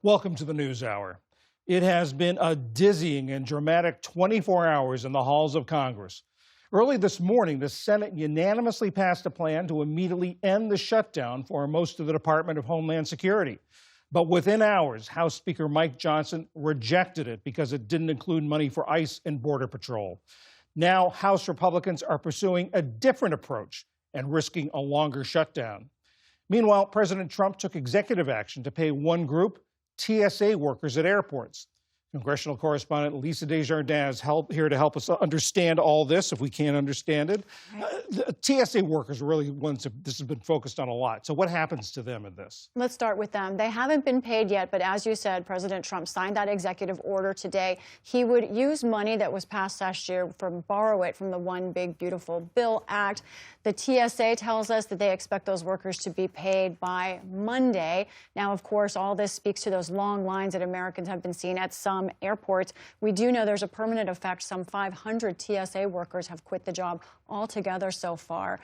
Welcome to the News Hour. It has been a dizzying and dramatic 24 hours in the halls of Congress. Early this morning, the Senate unanimously passed a plan to immediately end the shutdown for most of the Department of Homeland Security. But within hours, House Speaker Mike Johnson rejected it because it didn't include money for ICE and Border Patrol. Now, House Republicans are pursuing a different approach and risking a longer shutdown. Meanwhile, President Trump took executive action to pay one group, TSA workers at airports. Congressional correspondent Lisa Desjardins is here to help us understand all this, if we can't understand it. The TSA workers are really ones that this has been focused on a lot. So what happens to them in this? Let's start with them. They haven't been paid yet, but as you said, President Trump signed that executive order today. He would use money that was passed last year borrow it from the One Big Beautiful Bill Act. The TSA tells us that they expect those workers to be paid by Monday. Now, of course, all this speaks to those long lines that Americans have been seeing at some airports. We do know there's a permanent effect. Some 500 TSA workers have quit the job altogether so far.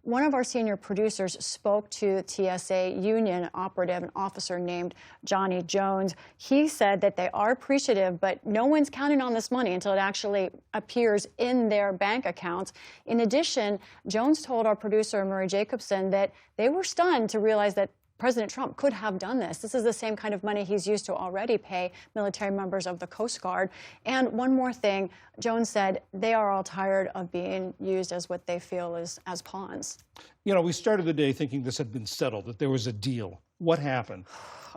One of our senior producers spoke to TSA union operative, an officer named Johnny Jones. He said that they are appreciative, but no one's counting on this money until it actually appears in their bank accounts. In addition, Jones told our producer, Murray Jacobson, that they were stunned to realize that President Trump could have done this. This is the same kind of money he's used to already pay military members of the Coast Guard. And one more thing, Jones said they are all tired of being used as what they feel is as pawns. You know, we started the day thinking this had been settled, that there was a deal. What happened?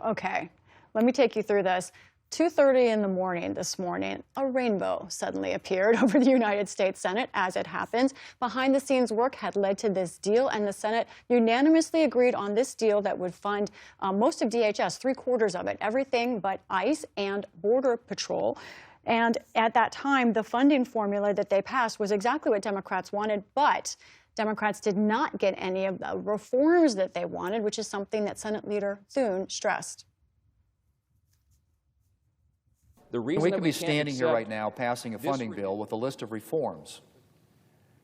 Okay, let me take you through this. 2:30 in the morning this morning, a rainbow suddenly appeared over the United States Senate, as it happens. Behind-the-scenes work had led to this deal, and the Senate unanimously agreed on this deal that would fund most of DHS, 3/4 of it, everything but ICE and Border Patrol. And at that time, the funding formula that they passed was exactly what Democrats wanted, but Democrats did not get any of the reforms that they wanted, which is something that Senate Leader Thune stressed. We could be standing here right now passing a funding bill with a list of reforms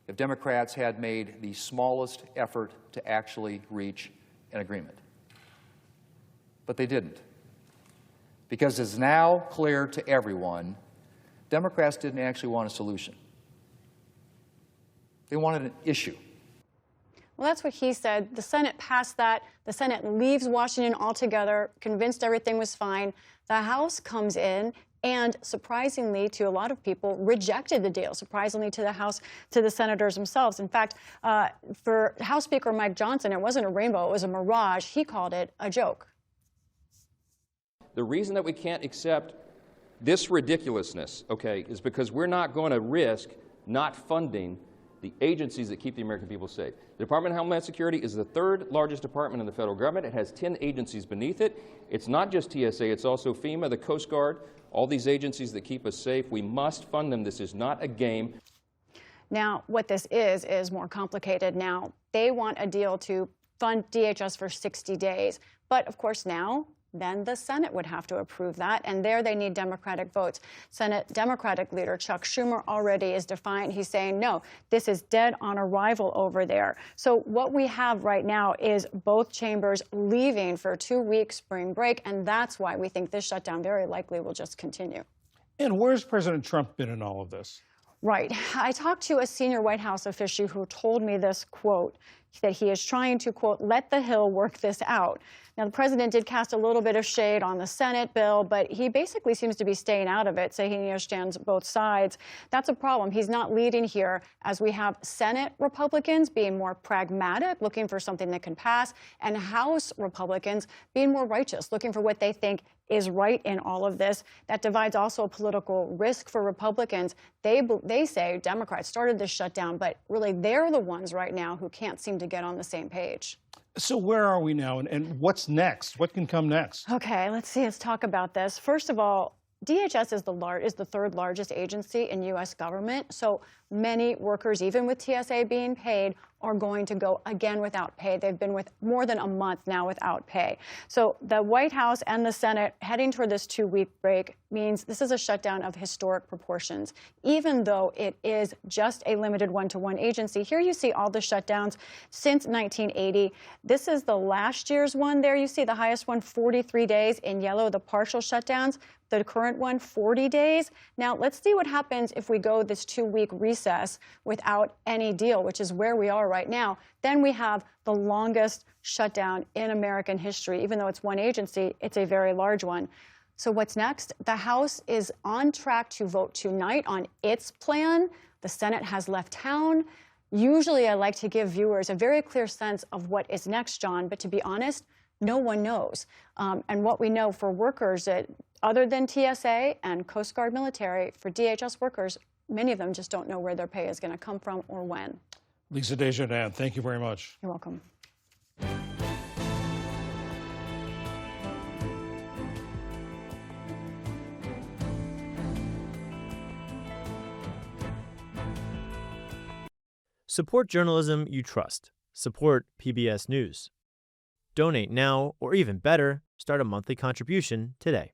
if Democrats had made the smallest effort to actually reach an agreement. But they didn't. Because it's now clear to everyone, Democrats didn't actually want a solution. They wanted an issue. Well, that's what he said. The Senate passed that. The Senate leaves Washington altogether, convinced everything was fine. The House comes in and, surprisingly to a lot of people, rejected the deal, surprisingly to the House, to the senators themselves. In fact, for House Speaker Mike Johnson, it wasn't a rainbow, it was a mirage. He called it a joke. The reason that we can't accept this ridiculousness, okay, is because we're not going to risk not funding the agencies that keep the American people safe. The Department of Homeland Security is the third largest department in the federal government. It has 10 agencies beneath it. It's not just TSA, it's also FEMA, the Coast Guard, all these agencies that keep us safe. We must fund them. This is not a game. Now, what this is more complicated now. They want a deal to fund DHS for 60 days. But, of course, now, then the Senate would have to approve that, and there they need Democratic votes. Senate Democratic leader Chuck Schumer already is defiant. He's saying, no, this is dead on arrival over there. So what we have right now is both chambers leaving for a 2-week spring break, and that's why we think this shutdown very likely will just continue. And where's President Trump been in all of this? Right. I talked to a senior White House official who told me this quote, that he is trying to, quote, let the Hill work this out. Now, the president did cast a little bit of shade on the Senate bill, but he basically seems to be staying out of it, saying he understands both sides. That's a problem. He's not leading here, as we have Senate Republicans being more pragmatic, looking for something that can pass, and House Republicans being more righteous, looking for what they think is right in all of this. That divides also a political risk for Republicans. They say Democrats started this shutdown, but really they're the ones right now who can't seem to get on the same page. So where are we now, and what's next? What can come next? Okay, let's talk about this. First of all, DHS is the third largest agency in U.S. government. So many workers, even with TSA being paid, are going to go again without pay. They've been with more than a month now without pay. So the White House and the Senate heading toward this 2-week break means this is a shutdown of historic proportions, even though it is just a limited one-to-one agency. Here you see all the shutdowns since 1980. This is the last year's one. There you see the highest one, 43 days in yellow, the partial shutdowns. The current one, 40 days. Now, let's see what happens if we go this 2-week recess without any deal, which is where we are right now. Then we have the longest shutdown in American history. Even though it's one agency, it's a very large one. So what's next? The House is on track to vote tonight on its plan. The Senate has left town. Usually, I like to give viewers a very clear sense of what is next, John, but to be honest, no one knows. And what we know for workers, other than TSA and Coast Guard military, for DHS workers, many of them just don't know where their pay is going to come from or when. Lisa Desjardins, thank you very much. You're welcome. Support journalism you trust. Support PBS News. Donate now, or even better, start a monthly contribution today.